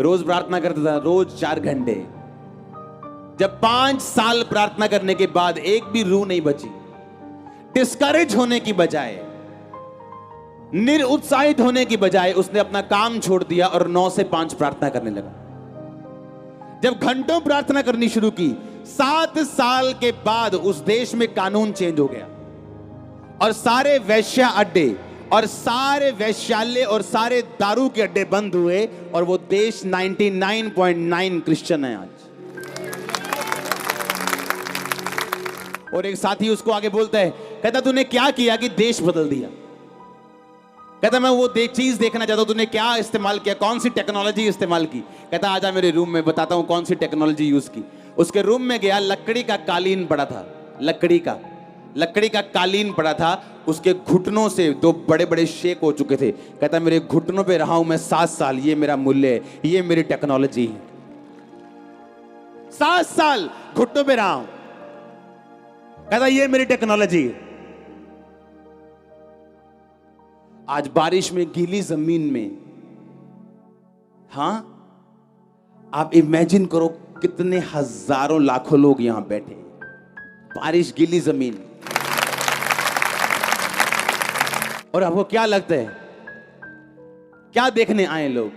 रोज प्रार्थना करता था, रोज 4 घंटे। जब 5 साल प्रार्थना करने के बाद एक भी रूह नहीं बची, डिस्करेज होने की बजाय, निरुत्साहित होने की बजाय उसने अपना काम छोड़ दिया और 9 से 5 प्रार्थना करने लगा। जब घंटों प्रार्थना करनी शुरू की, 7 साल के बाद उस देश में कानून चेंज हो गया और सारे वेश्या अड्डे और सारे वैश्यालय और सारे दारू के अड्डे बंद हुए और वो देश 99.9 क्रिश्चियन है आज। और एक साथी उसको आगे बोलता है, कहता तूने क्या किया कि देश बदल दिया? कहता मैं वो चीज देखना चाहता हूं, तूने क्या इस्तेमाल किया, कौन सी टेक्नोलॉजी इस्तेमाल की? कहता आजा मेरे रूम में बताता हूं कौन सी टेक्नोलॉजी यूज की। उसके रूम में गया, लकड़ी का कालीन पड़ा था, लकड़ी का कालीन पड़ा था, उसके घुटनों से 2 बड़े बड़े शेक हो चुके थे। कहता मेरे घुटनों पे रहा हूं मैं 7 साल, ये मेरा मूल्य है, ये मेरी टेक्नोलॉजी है। 7 साल घुटनों पे रहा हूं, कहता ये मेरी टेक्नोलॉजी है। आज बारिश में गीली जमीन में, हां, आप इमेजिन करो कितने हजारों लाखों लोग यहां बैठे, बारिश गीली जमीन, और आपको क्या लगता है क्या देखने आए लोग?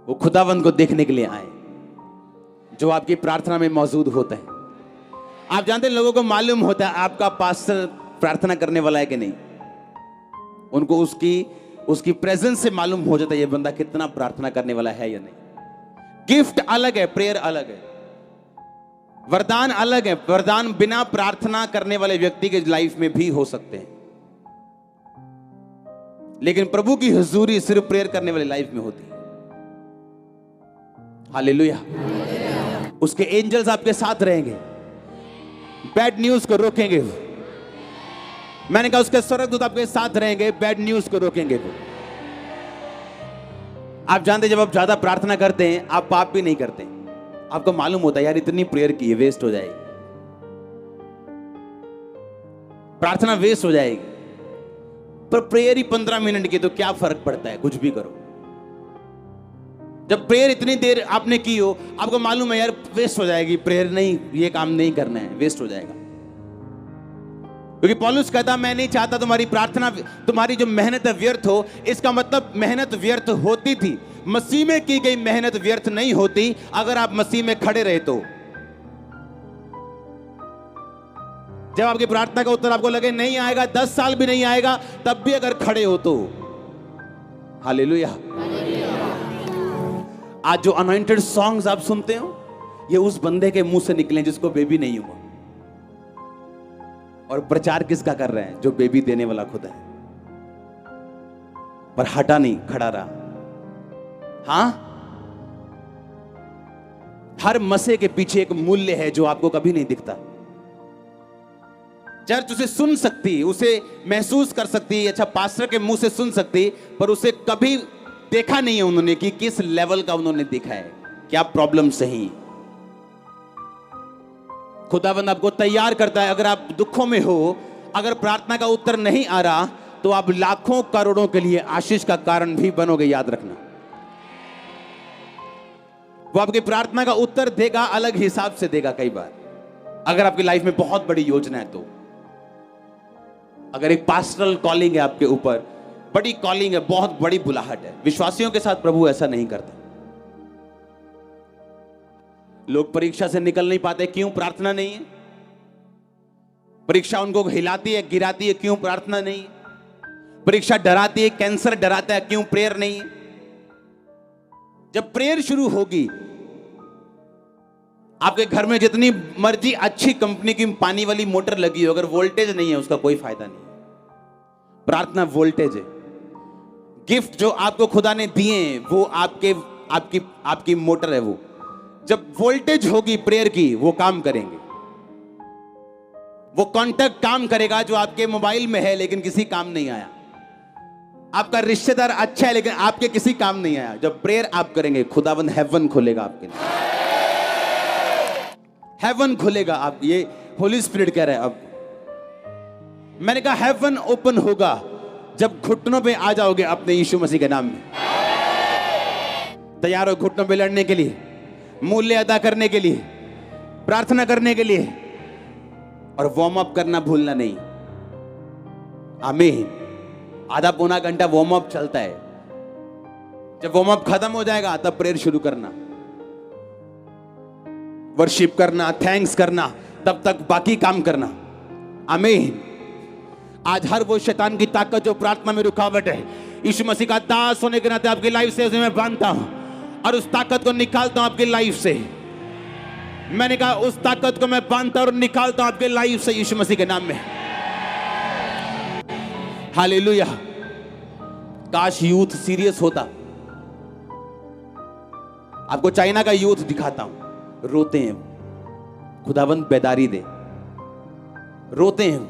वो खुदावंद को देखने के लिए आए जो आपकी प्रार्थना में मौजूद होता है। आप जानते हैं, लोगों को मालूम होता है आपका पास्टर प्रार्थना करने वाला है कि नहीं। उनको उसकी प्रेजेंस से मालूम हो जाता है ये बंदा कितना प्रार्थना करने वाला है या नहीं। गिफ्ट अलग है, प्रेयर अलग है, वरदान अलग है। वरदान बिना प्रार्थना करने वाले व्यक्ति के लाइफ में भी हो सकते हैं, लेकिन प्रभु की हुजूरी सिर्फ प्रेयर करने वाले लाइफ में होती है। हालेलुया। उसके एंजल्स आपके साथ रहेंगे, बैड न्यूज को रोकेंगे। मैंने कहा उसके स्वर्गदूत आपके साथ रहेंगे, बैड न्यूज को रोकेंगे वो। आप जानते जब आप ज्यादा प्रार्थना करते हैं आप पाप भी नहीं करते। आपको मालूम होता है यार इतनी प्रेयर की वेस्ट हो जाएगी, प्रार्थना वेस्ट हो जाएगी, पर प्रेयर ही 15 मिनट की, तो क्या फर्क पड़ता है, कुछ भी करो। जब प्रेयर इतनी देर आपने की हो, आपको मालूम है यार वेस्ट हो जाएगी प्रेयर, नहीं ये काम नहीं करना है, वेस्ट हो जाएगा। क्योंकि पौलुस कहता मैं नहीं चाहता तुम्हारी प्रार्थना, तुम्हारी जो मेहनत है व्यर्थ हो। इसका मतलब मेहनत व्यर्थ होती थी, मसीह में की गई मेहनत व्यर्थ नहीं होती अगर आप मसीह में खड़े रहे तो। जब आपकी प्रार्थना का उत्तर आपको लगे नहीं आएगा, 10 साल भी नहीं आएगा, तब भी अगर खड़े हो तो। हालेलुया। आज जो अनॉइंटेड सॉन्ग्स आप सुनते हो, ये उस बंदे के मुंह से निकले जिसको बेबी नहीं हुआ। और प्रचार किसका कर रहे हैं? जो बेबी देने वाला खुद है, पर हटा नहीं, खड़ा रहा। हां, हर मसे के पीछे एक मूल्य है जो आपको कभी नहीं दिखता। चर्च उसे सुन सकती, उसे महसूस कर सकती, अच्छा पास्टर के मुंह से सुन सकती, पर उसे कभी देखा नहीं है उन्होंने कि किस लेवल का उन्होंने देखा है, क्या प्रॉब्लम सही। खुदावंद आपको तैयार करता है। अगर आप दुखों में हो, अगर प्रार्थना का उत्तर नहीं आ रहा, तो आप लाखों करोड़ों के लिए आशीष का कारण भी बनोगे, याद रखना। वो आपकी प्रार्थना का उत्तर देगा, अलग हिसाब से देगा कई बार। अगर आपकी लाइफ में बहुत बड़ी योजना है तो, अगर एक पास्टरल कॉलिंग है आपके ऊपर, बड़ी कॉलिंग है, बहुत बड़ी बुलाहट है, विश्वासियों के साथ प्रभु ऐसा नहीं करता। लोग परीक्षा से निकल नहीं पाते, क्यों? प्रार्थना नहीं है। परीक्षा उनको हिलाती है, गिराती है, क्यों? प्रार्थना नहीं है। परीक्षा डराती है, कैंसर डराता है, क्यों? प्रेयर नहीं है। जब प्रेयर शुरू होगी, आपके घर में जितनी मर्जी अच्छी कंपनी की पानी वाली मोटर लगी हो, अगर वोल्टेज नहीं है उसका कोई फायदा नहीं। प्रार्थना वोल्टेज है। गिफ्ट जो आपको खुदा ने दिए हैं वो आपकी मोटर है। वो जब वोल्टेज होगी प्रेयर की, वो काम करेंगे। वो कॉन्टैक्ट काम करेगा जो आपके मोबाइल में है लेकिन किसी काम नहीं आया। आपका रिश्तेदार अच्छा है लेकिन आपके किसी काम नहीं आया। जब प्रेयर आप करेंगे, खुदावंद हेवन खोलेगा आपके लिए, हेवन खुलेगा। आप, ये होली स्पिरिट कह रहे हैं। अब मैंने कहा हेवन ओपन होगा जब घुटनों पे आ जाओगे अपने यीशु मसीह के नाम में। तैयार हो घुटनों पे लड़ने के लिए, मूल्य अदा करने के लिए, प्रार्थना करने के लिए, और वार्म अप करना भूलना नहीं। आमीन। आधा पौना घंटा वार्म अप चलता है। जब वार्म अप खत्म हो जाएगा तब प्रेयर शुरू करना, वर्शिप करना, थैंक्स करना, तब तक बाकी काम करना। आमीन। आज हर वो शैतान की ताकत जो प्रार्थना में रुकावट है, यीशु मसीह का दास होने के नाते आपकी लाइफ से उसे मैं बांधता हूं और उस ताकत को निकालता हूं आपकी लाइफ से। मैंने कहा उस ताकत को मैं बांधता और निकालता हूं आपके लाइफ से यीशु मसीह के नाम में। हालेलुया। काश यूथ सीरियस होता। आपको चाइना का यूथ दिखाता हूं, रोते हैं, खुदावंद बेदारी दे, रोते हैं।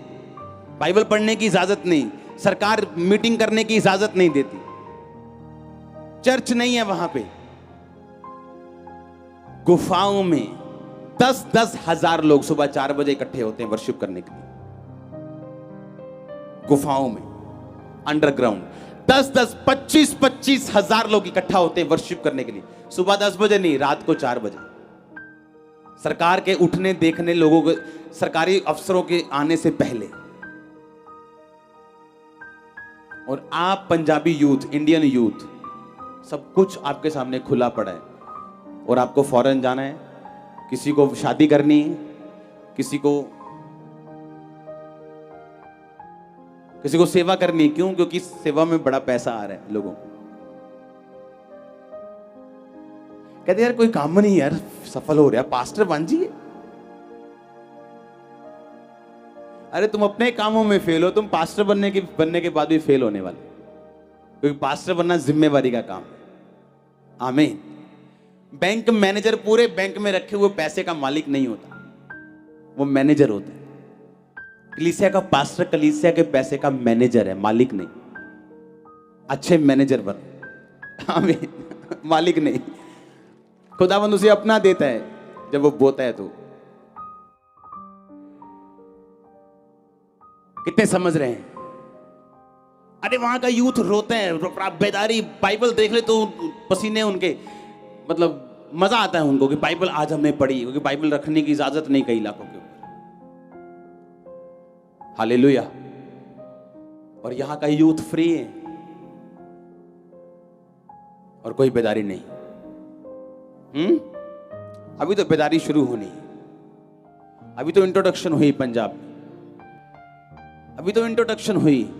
बाइबल पढ़ने की इजाजत नहीं, सरकार मीटिंग करने की इजाजत नहीं देती, चर्च नहीं है वहां पे। गुफाओं में 10-10 हजार लोग सुबह 4 बजे इकट्ठे होते हैं वर्शिप करने के लिए। गुफाओं में, अंडरग्राउंड 10-10, 25-25 हजार लोग इकट्ठा होते हैं वर्शिप करने के लिए। सुबह 10 बजे नहीं, रात को 4 बजे। सरकार के उठने देखने, लोगों को, सरकारी अफसरों के आने से पहले। और आप पंजाबी यूथ, इंडियन यूथ, सब कुछ आपके सामने खुला पड़ा है और आपको फॉरेन जाना है, किसी को शादी करनी है, किसी को सेवा करनी है। क्यों? क्योंकि सेवा में बड़ा पैसा आ रहा है लोगों को। कहते यार कोई काम नहीं यार, सफल हो रहा, पास्टर बन जाइए। अरे तुम अपने कामों में फेल हो, तुम पास्टर बनने के बाद भी फेल होने वाले, क्योंकि पास्टर बनना जिम्मेवारी का काम है। आमीन। बैंक मैनेजर पूरे बैंक में रखे हुए पैसे का मालिक नहीं होता, वो मैनेजर होता है। कलीसिया का पास्टर कलीसिया के पैसे का मैनेजर है, मालिक नहीं। अच्छे मैनेजर बन। आमीन। मालिक नहीं। खुदावंद उसे अपना देता है जब वो बोता है तो। कितने समझ रहे हैं? अरे वहां का यूथ रोते हैं, बेदारी। बाइबल देख ले तो पसीने उनके, मतलब मजा आता है उनको कि बाइबल आज हमने पढ़ी, क्योंकि बाइबल रखने की इजाजत नहीं कई इलाकों के ऊपर। हालेलुया। और यहां का यूथ फ्री है और कोई बेदारी नहीं। अभी तो बेदारी शुरू होनी है, अभी तो इंट्रोडक्शन हुई पंजाब में, अभी तो इंट्रोडक्शन हुई।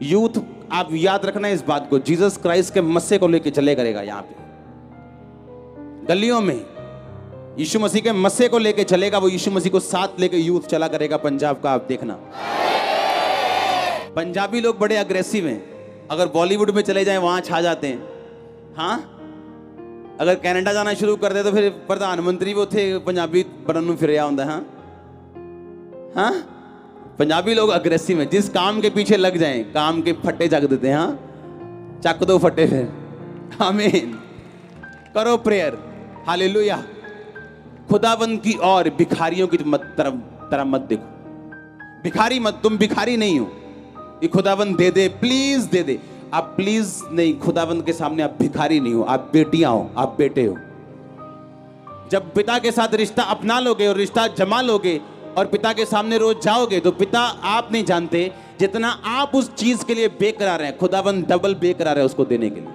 यूथ, आप याद रखना इस बात को, जीसस क्राइस्ट के मस्से को लेके चले करेगा। यहां पे गलियों में यीशु मसीह के मस्से को लेके चलेगा, वो यीशु मसीह को साथ लेके यूथ चला करेगा पंजाब का। आप देखना, पंजाबी लोग बड़े अग्रेसिव हैं। अगर बॉलीवुड में चले जाएं वहां छा जाते हैं। हाँ, अगर कनाडा जाना शुरू कर दे तो फिर प्रधानमंत्री भी उथे पंजाबी बनने फिर रहा होंगे। हाँ हाँ, पंजाबी लोग अग्रेसिव हैं। जिस काम के पीछे लग जाएं, काम के फट्टे जग देते हैं। हाँ, चक दो फट्टे फिर। आमीन। करो प्रेयर। हालेलुया। खुदावंद की और भिखारियों की तरफ मत देखो। भिखारी मत, तुम भिखारी नहीं हो। ये खुदावंद दे दे, प्लीज दे दे। आप प्लीज नहीं, खुदावंद के सामने आप भिखारी नहीं हो, आप बेटियां हो, आप बेटे हो। जब पिता के साथ रिश्ता अपना लोगे और रिश्ता जमा लोगे और पिता के सामने रोज जाओगे, तो पिता आप नहीं जानते जितना आप उस चीज के लिए बेकरार हैं, खुदाबंद डबल बेकरार है उसको देने के लिए।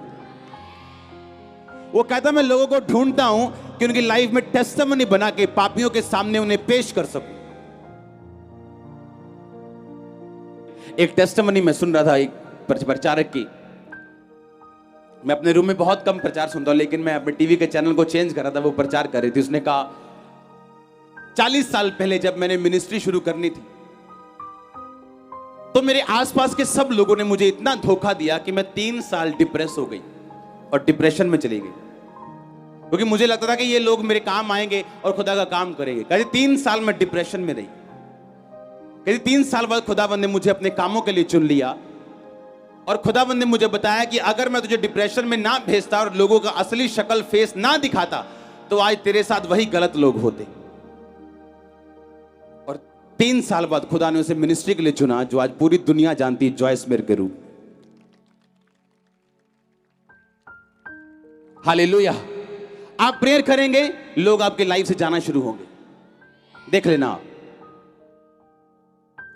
वो कहता मैं लोगों को ढूंढता हूं कि उनकी लाइफ में टेस्टिमनी बना के पापियों के सामने उन्हें पेश कर सकूं। एक टेस्टिमनी मैं सुन रहा था एक प्रचारक की। मैं अपने रूम में बहुत कम प्रचार सुनता हूं, लेकिन मैं अपने टीवी के चैनल को चेंज कर रहा था, वो प्रचार कर रही थी। उसने कहा 40 साल पहले जब मैंने मिनिस्ट्री शुरू करनी थी, तो मेरे आसपास के सब लोगों ने मुझे इतना धोखा दिया कि मैं 3 साल डिप्रेस हो गई और डिप्रेशन में चली गई, क्योंकि मुझे लगता था कि ये लोग मेरे काम आएंगे और खुदा का काम करेंगे। कहते 3 साल में डिप्रेशन में रही। कहते 3 साल बाद खुदाबंद ने मुझे अपने कामों के लिए चुन लिया और खुदाबंद ने मुझे बताया कि अगर मैं तुझे डिप्रेशन में ना भेजता और लोगों का असली शक्ल फेस ना दिखाता, तो आज तेरे साथ वही गलत लोग होते। और 3 साल बाद खुदा ने उसे मिनिस्ट्री के लिए चुना, जो आज पूरी दुनिया जानती है, जॉयस मेयर के रूप। हालेलुया। आप प्रेयर करेंगे, लोग आपके लाइफ से जाना शुरू होंगे, देख लेना।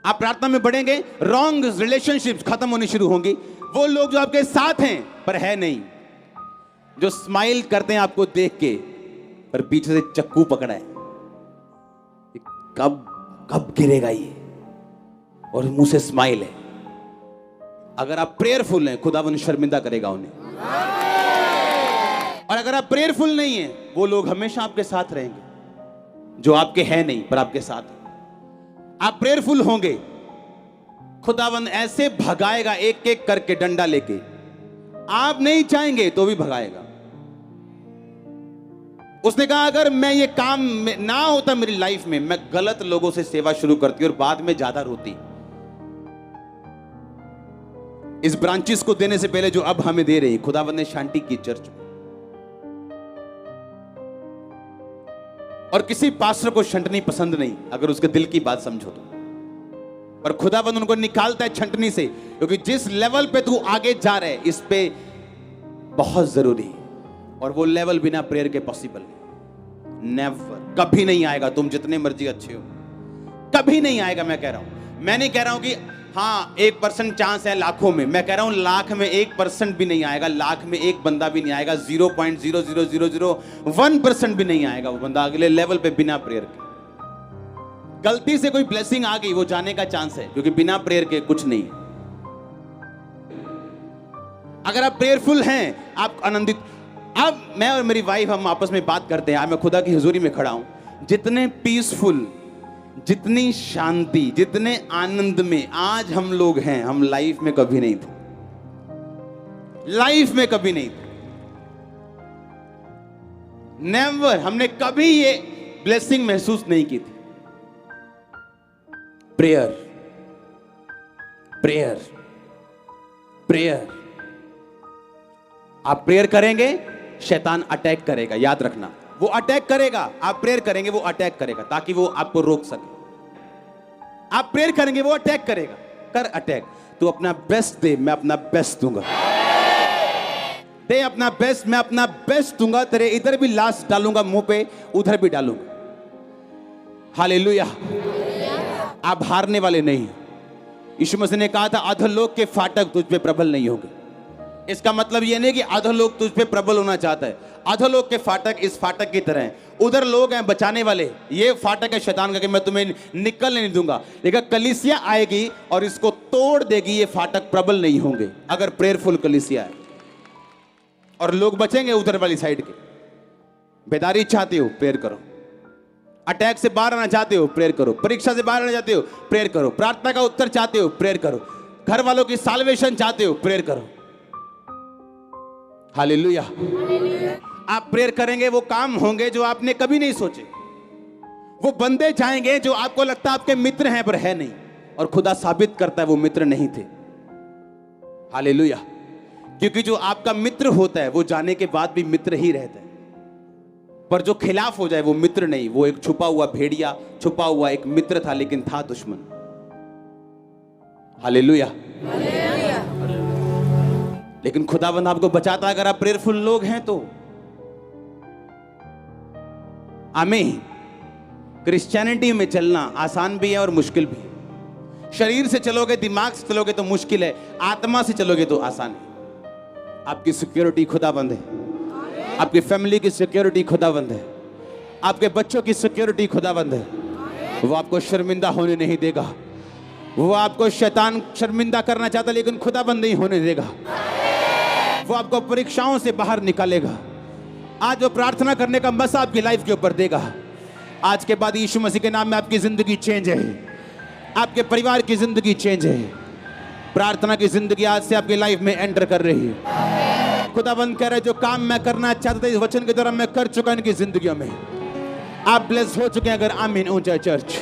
आप प्रार्थना में बढ़ेंगे, रॉन्ग रिलेशनशिप्स खत्म होनी शुरू होंगी। वो लोग जो आपके साथ हैं पर है नहीं, जो स्माइल करते हैं आपको देख के, पर पीछे से चक्कू पकड़ा है, कब कब गिरेगा ये, और मुंह से स्माइल है। अगर आप प्रेयरफुल हैं, खुदावन शर्मिंदा करेगा उन्हें। और अगर आप प्रेयरफुल नहीं हैं, वो लोग हमेशा आपके साथ रहेंगे जो आपके हैं नहीं पर आपके साथ हैं। आप प्रेयरफुल होंगे, खुदावन ऐसे भगाएगा एक एक करके डंडा लेके, आप नहीं चाहेंगे तो भी भगाएगा। उसने कहा अगर मैं ये काम ना होता मेरी लाइफ में, मैं गलत लोगों से सेवा शुरू करती और बाद में ज्यादा रोती। इस ब्रांचेस को देने से पहले जो अब हमें दे रही खुदावन ने शांति की चर्च में। और किसी पास्टर को छंटनी पसंद नहीं अगर उसके दिल की बात समझो तो, पर खुदाबंद उनको निकालता है छंटनी से, क्योंकि जिस लेवल पे तू आगे जा रहे इस पे बहुत जरूरी है, और वो लेवल बिना प्रेयर के पॉसिबल नहीं। नेवर, कभी नहीं आएगा। तुम जितने मर्जी अच्छे हो, कभी नहीं आएगा। मैं कह रहा हूं, मैं नहीं कह रहा हूं कि हाँ 1% चांस है लाखों में, मैं कह रहा हूं लाख में 1% भी नहीं आएगा, लाख में एक बंदा भी नहीं आएगा, 0.00001% भी नहीं आएगा वो बंदा अगले लेवल पे बिना प्रेयर के। गलती से कोई ब्लेसिंग आ गई, वो जाने का चांस है, क्योंकि बिना प्रेयर के कुछ नहीं। अगर आप प्रेयरफुल हैं, आप आनंदित। अब मैं और मेरी वाइफ हम आपस में बात करते हैं, मैं खुदा की हुजूरी में खड़ा हूं, जितने पीसफुल, जितनी शांति, जितने आनंद में आज हम लोग हैं, हम लाइफ में कभी नहीं थे। लाइफ में कभी नहीं थे। नेवर, हमने कभी ये ब्लेसिंग महसूस नहीं की थी। Prayer, prayer, prayer. आप प्रेयर करेंगे, शैतान अटैक करेगा, याद रखना। वो अटैक करेगा, आप प्रेयर करेंगे वो अटैक करेगा, ताकि वो आपको रोक सके। आप प्रेयर करेंगे वो अटैक करेगा। कर अटैक। तू अपना बेस्ट दे, मैं अपना बेस्ट दूंगा। दे अपना बेस्ट, मैं अपना बेस्ट दूंगा। तेरे इधर भी लाश डालूंगा मुंह पे, उधर भी डालूंगा। हालेलुया। आप हारने वाले नहीं। यीशु मसीह ने कहा था अधोलोक के फाटक तुझ पे प्रबल नहीं होंगे। इसका मतलब यह नहीं कि अधोलोक तुझ पे प्रबल होना चाहता है। अधोलोक के फाटक इस फाटक की तरह हैं। उधर लोग हैं बचाने वाले, ये फाटक है शैतान का कि मैं तुम्हें निकलने नहीं दूंगा। लेकिन कलीसिया आएगी और इसको तोड़ देगी, ये फाटक प्रबल नहीं होंगे अगर प्रेयरफुल कलीसिया है। और लोग बचेंगे उधर वाली साइड के। बेदारी चाहते हो, प्रेयर करो। अटैक से बाहर आना चाहते हो, प्रेयर करो। परीक्षा से बाहर आना चाहते हो, प्रेयर करो। प्रार्थना का उत्तर चाहते हो, प्रेयर करो। घर वालों की साल्वेशन चाहते हो, प्रेयर करो। हालेलुया। आप प्रेयर करेंगे, वो काम होंगे जो आपने कभी नहीं सोचे। वो बंदे जाएंगे जो आपको लगता है आपके मित्र हैं पर है नहीं, और खुदा साबित करता है वो मित्र नहीं थे। हालेलुया। क्योंकि जो आपका मित्र होता है वो जाने के बाद भी मित्र ही रहता है, पर जो खिलाफ हो जाए वो मित्र नहीं, वो एक छुपा हुआ भेड़िया, छुपा हुआ एक मित्र था लेकिन था दुश्मन। हालेलुया। लेकिन खुदावंद आपको बचाता है अगर आप प्रेयरफुल लोग हैं तो। आमीन। क्रिश्चियनिटी में चलना आसान भी है और मुश्किल भी। शरीर से चलोगे, दिमाग से चलोगे तो मुश्किल है, आत्मा से चलोगे तो आसान है। आपकी सिक्योरिटी खुदाबंद है, आपकी फैमिली की सिक्योरिटी खुदाबंद है, आपके बच्चों की सिक्योरिटी खुदाबंद है। वो आपको शर्मिंदा होने नहीं देगा। वो आपको शैतान शर्मिंदा करना चाहता लेकिन खुदाबंद नहीं होने देगा। वो आपको परीक्षाओं से बाहर निकालेगा। आज वो प्रार्थना करने का मसा आपकी लाइफ के ऊपर देगा। आज के बाद यीशु मसीह के नाम में आपकी जिंदगी चेंज है, आपके परिवार की जिंदगी चेंज है। प्रार्थना की जिंदगी आज से आपकी लाइफ में एंटर कर रही है। खुदाबंद कह रहे जो काम मैं करना चाहता था इस वचन के द्वारा मैं कर चुका इनकी जिंदगियों में। आप ब्लेस हो चुके हैं। अगर आमीन ऊंचा चर्च।